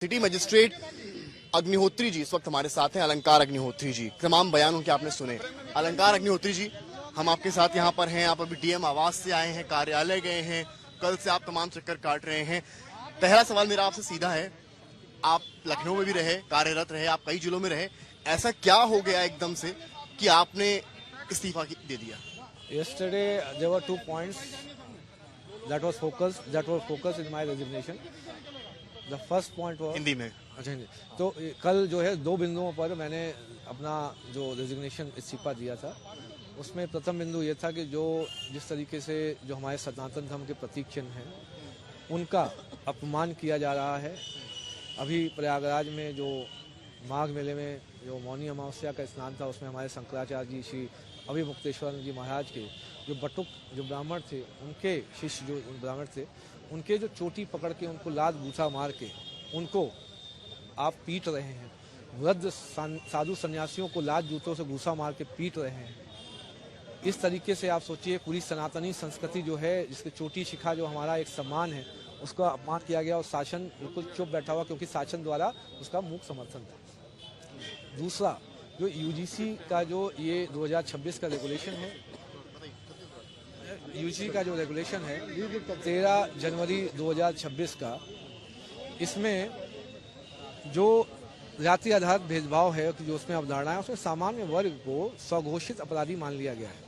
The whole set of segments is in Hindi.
सिटी मजिस्ट्रेट अग्निहोत्री जी इस वक्त हमारे साथ हैं। अलंकार अग्निहोत्री जी, तमाम बयान उनके आपने सुने। अलंकार अग्निहोत्री जी, हम आपके साथ यहाँ पर हैं। आप अभी डीएम आवास से आए हैं, कार्यालय गए हैं, कल से आप तमाम चक्कर काट रहे हैं। पहला सवाल मेरा आपसे सीधा है, आप लखनऊ में भी रहे, कार्यरत रहे, आप कई जिलों में रहे, ऐसा क्या हो गया एकदम से कि आपने इस्तीफा दे दिया? Yesterday there were 2 points that was focused in my resignation. The first point was Hindi में। अच्छा हिंदी। तो कल जो है 2 बिंदुओं पर मैंने अपना जो रेजिग्नेशन इस्तीफा दिया था। उसमें प्रथम बिंदु ये था कि जो जिस तरीके से जो हमारे सनातन धर्म के प्रतीक चिन्ह हैं उनका अपमान किया जा रहा है। अभी प्रयागराज में जो माघ मेले में जो मौनी अमावस्या का स्नान था उसमें हमारे शंकराचार्य जी श्री अभिमुक्तेश्वर जी महाराज के जो बटुक जो ब्राह्मण थे, उनके शिष्य जो ब्राह्मण थे, उनके जो चोटी पकड़ के उनको लात बूथा मार के उनको आप पीट रहे हैं। वृद्ध साधु सन्यासियों को लात जूतों से घूसा मार के पीट रहे हैं। इस तरीके से आप सोचिए पूरी सनातनी संस्कृति जो है, जिसकी चोटी शिखा जो हमारा एक सम्मान है, उसका अपमान किया गया और शासन बिल्कुल चुप बैठा हुआ क्योंकि शासन द्वारा उसका मूक समर्थन था। दूसरा, जो यूजीसी का जो ये 2026 का रेगुलेशन है, यूजीसी का जो रेगुलेशन है 13 जनवरी 2026 का, इसमें जो जाति आधारित भेदभाव है जो उसमें अवधारणा है, उसमें सामान्य वर्ग को स्वघोषित अपराधी मान लिया गया है,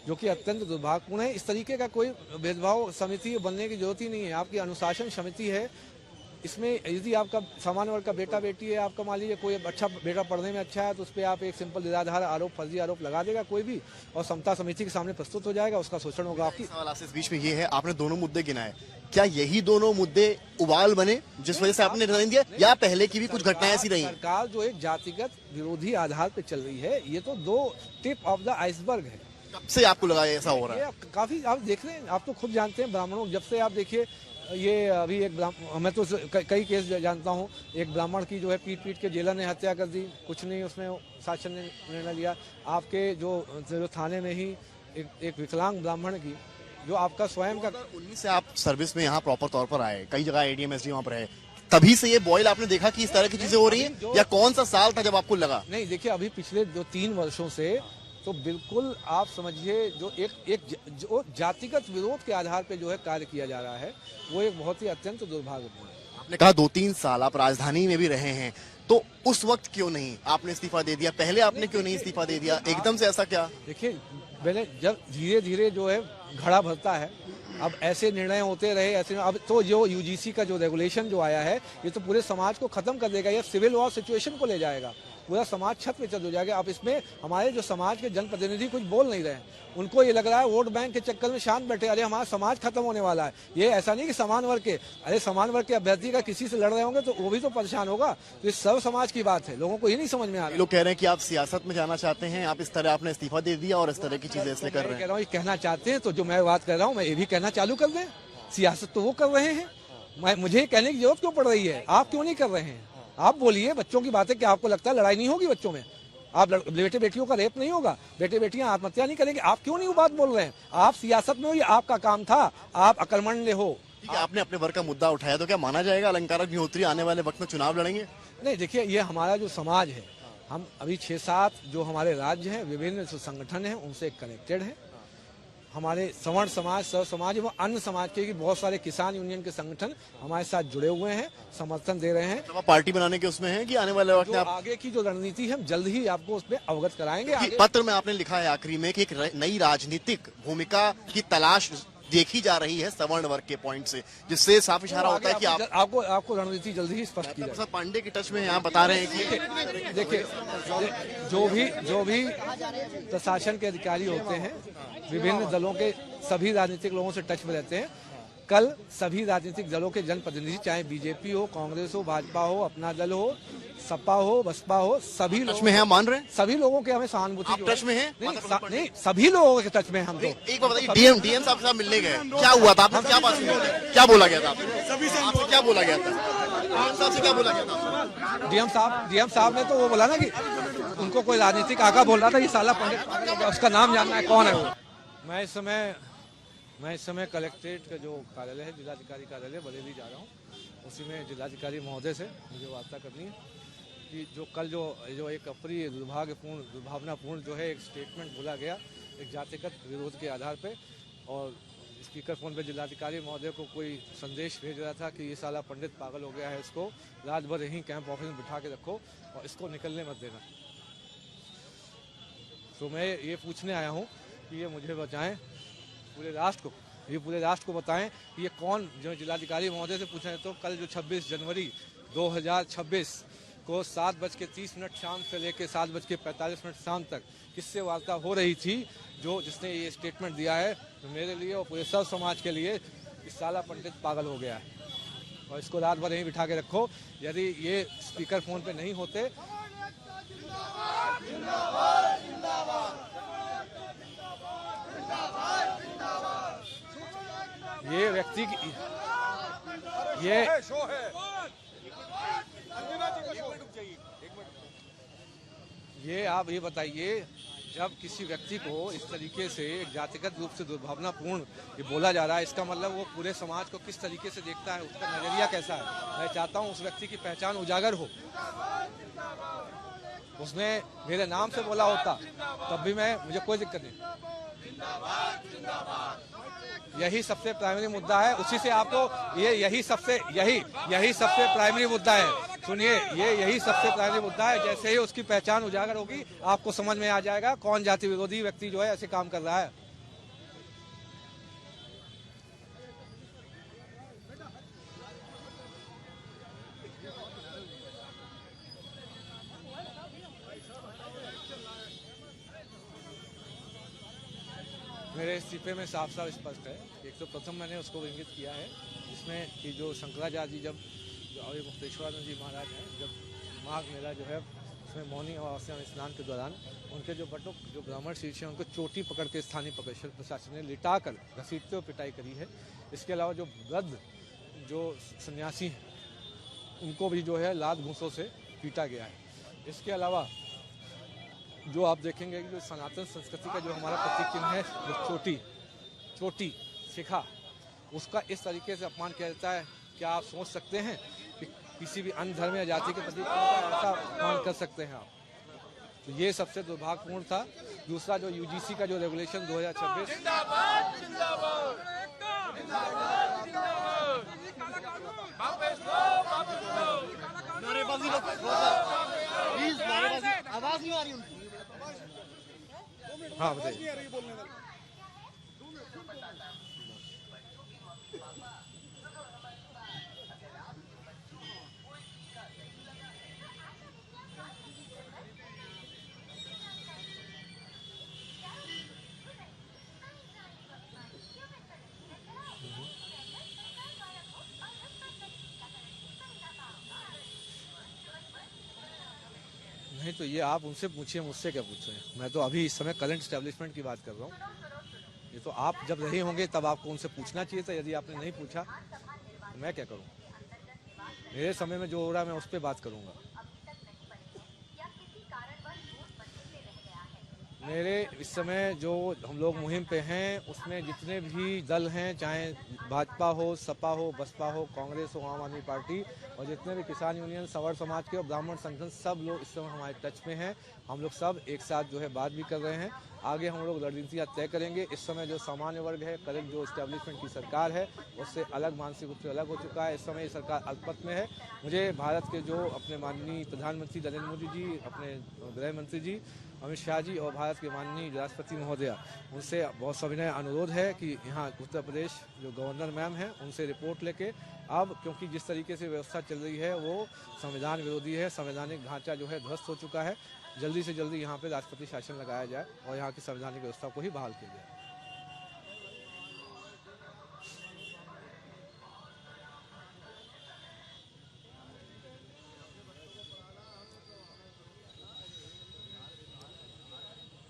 जो कि अत्यंत दुर्भाग्यपूर्ण है। इस तरीके का कोई भेदभाव समिति बनने की जरूरत ही नहीं है। आपकी अनुशासन समिति है, इसमें यदि आपका सामान्य वर्ग का बेटा बेटी है, आपका मान लीजिए कोई अच्छा बेटा पढ़ने में अच्छा है, तो उस पर आप एक सिंपल निराधार आरोप, फर्जी आरोप लगा देगा कोई भी, और समता समिति के सामने प्रस्तुत हो जाएगा, उसका शोषण होगा। आपकी सवाल इस बीच में ये है, आपने दोनों मुद्दे गिनाए, क्या यही दोनों मुद्दे उबाल बने जिस वजह से आपने रिजाइन दिया, या पहले की भी कुछ घटनाएं ऐसी रही? सरकार जो एक जातिगत विरोधी आधार पर चल रही है, ये तो 2 टिप ऑफ द आइसबर्ग है। कब से आपको लगा ऐसा हो रहा है? काफी आप देख रहे हैं, आप तो खुद जानते हैं ब्राह्मणों, जब से आप देखिए ये अभी एक मैं तो कई केस जानता हूँ, एक ब्राह्मण की जो है पीट के जेलर ने हत्या कर दी, कुछ नहीं उसमें शासन ने निर्णय लिया। आपके जो थाने में ही एक विकलांग ब्राह्मण की जो आपका स्वयं का 19 से आप सर्विस में यहाँ प्रॉपर तौर पर आए, कई जगह एडीएम एसडीएम वहाँ पर है, तभी से ये बॉयल आपने देखा कि इस तरह की चीजें हो रही है, या कौन सा साल था जब आपको लगा? नहीं, देखिए अभी पिछले 2-3 वर्षों से तो बिल्कुल आप समझिए जो जो जातिगत विरोध के आधार पे जो है कार्य किया जा रहा है, वो एक बहुत ही अत्यंत दुर्भाग्यपूर्ण है। आपने कहा 2-3 साल आप राजधानी में भी रहे हैं, तो उस वक्त क्यों नहीं आपने इस्तीफा दे दिया? पहले आपने क्यों नहीं इस्तीफा दे दिया एकदम से? ऐसा क्या? देखिए, पहले जब धीरे धीरे जो है घड़ा भरता है, अब ऐसे निर्णय होते रहे, ऐसे अब तो जो यूजीसी का जो रेगुलेशन जो आया है, ये तो पूरे समाज को खत्म कर देगा, ये सिविल वॉर सिचुएशन को ले जाएगा, पूरा समाज छत पे चल हो जाएगा। अब इसमें हमारे जो समाज के जनप्रतिनिधि कुछ बोल नहीं रहे, उनको ये लग रहा है वोट बैंक के चक्कर में शांत बैठे, अरे हमारा समाज खत्म होने वाला है। ये ऐसा नहीं कि समान वर्ग के, अरे समान वर्ग के अभ्यर्थी का किसी से लड़ रहे होंगे तो वो भी तो परेशान होगा। तो ये सर्व समाज की बात है, लोगों को ये नहीं समझ में आ रहा। लोग कह रहे हैं कि आप सियासत में जाना चाहते हैं, आप इस तरह आपने इस्तीफा दे दिया और इस तरह की चीजें इसलिए कर रहे हैं। कह रहा हूँ ये कहना चाहते हैं, तो जो मैं बात कर रहा हूँ मैं ये भी कहना चालू कर दें। सियासत तो वो कर रहे हैं, मुझे कहने की जरूरत क्यों पड़ रही है? आप क्यों नहीं कर रहे हैं? आप बोलिए, बच्चों की बात है, क्या आपको लगता है लड़ाई नहीं होगी बच्चों में? आप बेटे बेटियों का रेप नहीं होगा, बेटे बेटियां आत्महत्या नहीं करेंगे? आप क्यों नहीं वो बात बोल रहे हैं? आप सियासत में हो, ये आपका काम था, आप अकर्मण्य हो। ठीक है, आपने अपने वर्ग का मुद्दा उठाया, तो क्या माना जाएगा अलंकार अग्निहोत्री आने वाले वक्त में चुनाव लड़ेंगे? नहीं, देखिए ये हमारा जो समाज है, हम अभी 6-7 जो हमारे राज्य हैं, विभिन्न जो संगठन हैं उनसे कनेक्टेड है। हमारे सवर्ण समाज, सर्व समाज एवं अन्य समाज के बहुत सारे किसान यूनियन के संगठन हमारे साथ जुड़े हुए हैं, समर्थन दे रहे हैं। तो पार्टी बनाने के उसमें है कि आने वाले वक्त में आप आगे की जो रणनीति है हम जल्द ही आपको उसमें अवगत कराएंगे। पत्र में आपने लिखा है आखिरी में कि एक नई राजनीतिक भूमिका की तलाश देखी जा रही है सवर्ण वर्ग के पॉइंट से, जिससे साफ इशारा होता है कि आपको रणनीति जल्द ही स्पष्ट की जाएगी। पांडे के टच में यहाँ बता रहे हैं कि देखिए जो भी प्रशासन के अधिकारी होते हैं, विभिन्न दलों के सभी राजनीतिक लोगों से टच में रहते हैं। कल सभी राजनीतिक दलों के जनप्रतिनिधि, चाहे बीजेपी हो, कांग्रेस हो, भाजपा हो, अपना दल हो, सपा हो, बसपा हो, सभी टच में है, मान रहे हैं? सभी लोगों के हमें सहानुभूति टच में है? नहीं, सभी लोगों के टच में हम तो। एक बात बताइए, डीएम साहब के साथ मिलने गए, क्या हुआ था? आपने क्या बात सुनी? क्या बोला गया था? आपसे क्या बोला गया था? डीएम साहब से क्या बोला गया था? डीएम साहब ने तो वो बोला ना कि उनको कोई राजनीतिक आका बोल रहा था, ये साला पंडित, उसका नाम जानना है कौन है वो। मैं इस समय कलेक्ट्रेट का जो कार्यालय है, जिलाधिकारी कार्यालय बरेली जा रहा हूँ। उसी में जिलाधिकारी महोदय से मुझे वार्ता करनी है कि जो कल जो एक अप्रिय दुर्भावनापूर्ण जो है एक स्टेटमेंट बोला गया एक जातिगत विरोध के आधार पे, और स्पीकर फोन पे जिलाधिकारी महोदय को कोई संदेश भेज रहा था कि ये साला पंडित पागल हो गया है, इसको रात भर यहीं कैंप ऑफिस में बिठा के रखो और इसको निकलने मत देना। तो मैं ये पूछने आया हूँ कि ये मुझे बताएं, पूरे राष्ट्र को बताएं कि ये कौन, जो जिलाधिकारी महोदय से पूछें तो कल जो 26 जनवरी 2026 को 7:30 शाम से लेकर 7:45 शाम तक किससे वार्ता हो रही थी, जिसने ये स्टेटमेंट दिया है, तो मेरे लिए और पूरे सब समाज के लिए इस साला पंडित पागल हो गया है और इसको रात भर यहीं बिठा के रखो। यदि ये स्पीकर फोन पे नहीं होते, ये व्यक्ति की ये आप ये बताइए, जब किसी व्यक्ति को इस तरीके से जातिगत रूप से दुर्भावनापूर्ण ये बोला जा रहा है, इसका मतलब वो पूरे समाज को किस तरीके से देखता है, उसका नजरिया कैसा है। मैं चाहता हूँ उस व्यक्ति की पहचान उजागर हो। उसने मेरे नाम से बोला होता तब भी मुझे कोई दिक्कत नहीं। यही सबसे प्राइमरी मुद्दा है, उसी से आपको यही सबसे प्राइमरी मुद्दा है। सुनिए, यही सबसे प्राइमरी मुद्दा है। जैसे ही उसकी पहचान उजागर होगी आपको समझ में आ जाएगा कौन जाति विरोधी व्यक्ति जो है ऐसे काम कर रहा है। मेरे इस्तीफे में साफ स्पष्ट है। एक तो प्रथम मैंने उसको इंगित किया है जिसमें कि जो शंकराचार्य जी, जब मुक्तेश्वरानंद जी महाराज हैं, जब माघ मेला जो है उसमें मौनी अमावस्या स्नान के दौरान उनके जो बटुक जो ब्राह्मण शीर्ष हैं उनको चोटी पकड़ के स्थानीय प्रशासन ने लिटा कर घसीटते हुए पिटाई करी है। इसके अलावा जो वृद्ध जो सन्यासी हैं उनको भी जो है लात घूंसों से पीटा गया है। इसके अलावा जो आप देखेंगे कि जो सनातन संस्कृति का जो हमारा प्रतीक चिन्ह है, जो चोटी शिखा, उसका इस तरीके से अपमान किया जाता है। क्या आप सोच सकते हैं कि किसी भी अन्य धर्म या जाति के प्रतीक ऐसा अपमान कर सकते हैं आप? तो ये सबसे दुर्भाग्यपूर्ण था। दूसरा, जो यूजीसी का जो रेगुलेशन 2026 आवाज नहीं आ रही उनकी। हाँ बताइए। नहीं तो ये आप उनसे पूछिए, मुझसे क्या पूछ रहे हैं। मैं तो अभी इस समय करंट एस्टेब्लिशमेंट की बात कर रहा हूँ। ये तो आप जब रहे होंगे तब आपको उनसे पूछना चाहिए था। यदि आपने नहीं पूछा तो मैं क्या करूँ? मेरे समय में जो हो रहा है मैं उस पर बात करूँगा। मेरे इस समय जो हम लोग मुहिम पे हैं उसमें जितने भी दल हैं, चाहे भाजपा हो, सपा हो, बसपा हो, कांग्रेस हो, आम आदमी पार्टी, और जितने भी किसान यूनियन, सवर्ण समाज के और ब्राह्मण संगठन, सब लोग इस समय हमारे टच में हैं। हम लोग सब एक साथ जो है बात भी कर रहे हैं। आगे हम लोग रणनीतियाँ तय करेंगे। इस समय जो सामान्य वर्ग है, करेक्ट जो एस्टेब्लिशमेंट की सरकार है, उससे अलग, मानसिक रूप से अलग हो चुका है। इस समय ये सरकार अल्पमत में है। मुझे भारत के जो अपने माननीय प्रधानमंत्री नरेंद्र मोदी जी, अपने गृह मंत्री जी अमित शाह जी और भारत के माननीय राष्ट्रपति महोदया, उनसे बहुत सविनय अनुरोध है कि यहाँ उत्तर प्रदेश जो गवर्नर मैम हैं उनसे रिपोर्ट लेके, अब क्योंकि जिस तरीके से व्यवस्था चल रही है वो संविधान विरोधी है, संवैधानिक ढांचा जो है ध्वस्त हो चुका है, जल्दी से जल्दी यहाँ पे राष्ट्रपति शासन लगाया जाए और यहाँ की संवैधानिक व्यवस्था को ही बहाल किया जाए।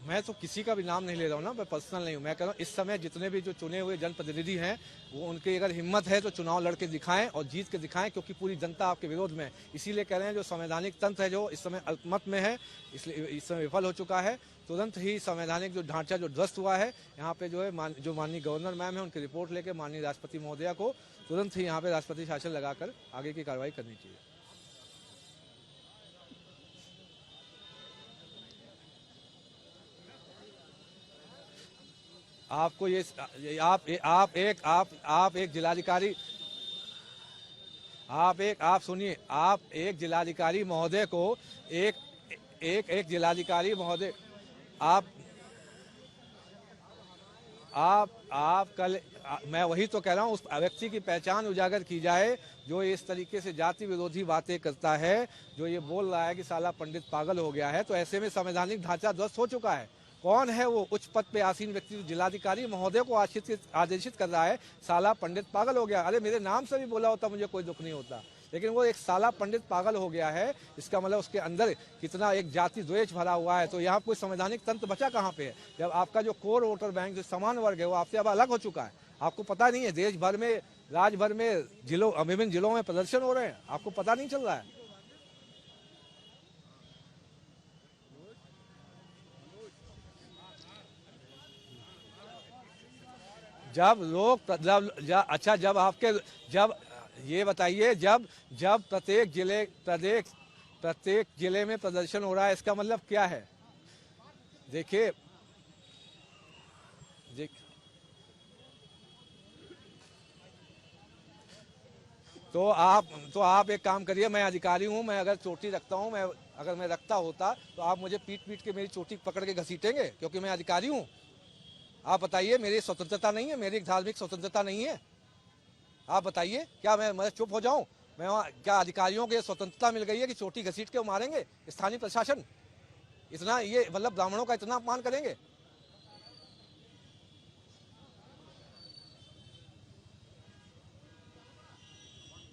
मैं तो किसी का भी नाम नहीं ले रहा हूँ ना, मैं पर्सनल नहीं हूँ। मैं कह रहा हूँ इस समय जितने भी जो चुने हुए जनप्रतिनिधि हैं वो, उनकी अगर हिम्मत है तो चुनाव लड़के दिखाएं और जीत के दिखाएं, क्योंकि पूरी जनता आपके विरोध में है। इसीलिए कह रहे हैं जो संवैधानिक तंत्र है जो इस समय अल्पमत में है, इसलिए इस समय विफल हो चुका है। तुरंत ही संवैधानिक जो ढांचा जो ध्वस्त हुआ है, यहाँ पे जो है जो माननीय गवर्नर मैम है उनकी रिपोर्ट लेके माननीय राष्ट्रपति महोदया को तुरंत ही यहाँ पे राष्ट्रपति शासन लगाकर आगे की कार्रवाई करनी चाहिए। आपको ये आप एक जिलाधिकारी, आप सुनिए, आप एक जिलाधिकारी महोदय को एक जिलाधिकारी महोदय आप कल, मैं वही तो कह रहा हूँ, उस व्यक्ति की पहचान उजागर की जाए जो इस तरीके से जाति विरोधी बातें करता है, जो ये बोल रहा है कि साला पंडित पागल हो गया है। तो ऐसे में संवैधानिक ढांचा ध्वस्त हो चुका है। कौन है वो उच्च पद पे आसीन व्यक्ति जिलाधिकारी महोदय को आदेशित कर रहा है साला पंडित पागल हो गया? अरे मेरे नाम से भी बोला होता मुझे कोई दुख नहीं होता, लेकिन वो एक साला पंडित पागल हो गया है, इसका मतलब उसके अंदर कितना एक जाति द्वेष भरा हुआ है। तो यहाँ कोई संवैधानिक तंत्र बचा कहाँ पे है, जब आपका जो कोर वोटर बैंक जो समान वर्ग है वो आपसे अब अलग हो चुका है। आपको पता नहीं है, देश भर में, राज्य भर में, विभिन्न जिलों में प्रदर्शन हो रहे हैं, आपको पता नहीं चल रहा है। जब ये बताइए, जब प्रत्येक जिले में प्रदर्शन हो रहा है, इसका मतलब क्या है? देखिए, तो आप एक काम करिए, मैं अधिकारी हूँ, मैं अगर चोटी रखता हूँ, अगर मैं रखता होता तो आप मुझे पीट के मेरी चोटी पकड़ के घसीटेंगे क्योंकि मैं अधिकारी हूँ? आप बताइए, मेरी स्वतंत्रता नहीं है, मेरी धार्मिक स्वतंत्रता नहीं है? आप बताइए, क्या मैं चुप हो जाऊं? क्या अधिकारियों को ये स्वतंत्रता मिल गई है कि चोटी घसीट के मारेंगे? स्थानीय प्रशासन इतना, ये मतलब ब्राह्मणों का इतना अपमान करेंगे?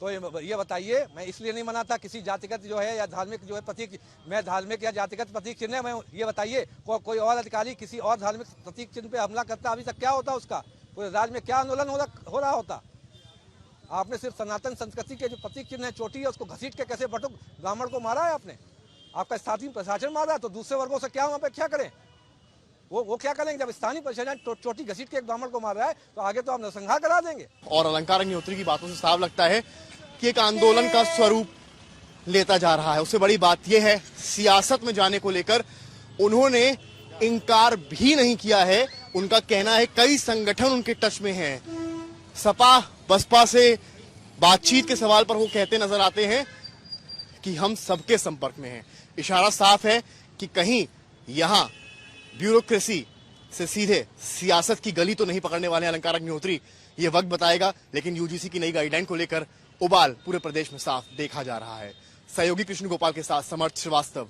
तो ये बताइए, मैं इसलिए नहीं मनाता किसी जातिगत जो है या धार्मिक जो है प्रतीक, मैं धार्मिक या जातिगत प्रतीक चिन्ह, मैं ये बताइए कोई और अधिकारी किसी और धार्मिक प्रतीक चिन्ह पे हमला करता, अभी तक क्या होता उसका? पूरे राज्य में क्या आंदोलन हो रहा होता? आपने सिर्फ सनातन संस्कृति के जो प्रतीक चिन्ह है, चोटी है, उसको घसीट के कैसे बटुक ब्राह्मण को मारा है आपने? आपका स्थानीय प्रशासन मारा है, तो दूसरे वर्गों से क्या अपेक्षा करें? वो क्या करेंगे? जब स्थानीय प्रशासन चोटी घसीट के एक ब्राह्मण को मार रहा है तो आगे तो हम नरसंहार करा देंगे। और अलंकार अग्निहोत्री की बातों से साफ लगता है कि एक आंदोलन का स्वरूप लेता जा रहा है। उससे बड़ी बात यह है, सियासत में जाने को लेकर उन्होंने इनकार भी नहीं किया है। उनका कहना है कई संगठन उनके टच में हैं। सपा बसपा से बातचीत के सवाल पर वो कहते नजर आते हैं कि हम सबके संपर्क में हैं। इशारा साफ है कि कहीं यहां ब्यूरोक्रेसी से सीधे सियासत की गली तो नहीं पकड़ने वाले अलंकार अग्निहोत्री, ये वक्त बताएगा। लेकिन यूजीसी की नई गाइडलाइन को लेकर उबाल पूरे प्रदेश में साफ देखा जा रहा है। सहयोगी कृष्ण गोपाल के साथ समर्थ श्रीवास्तव।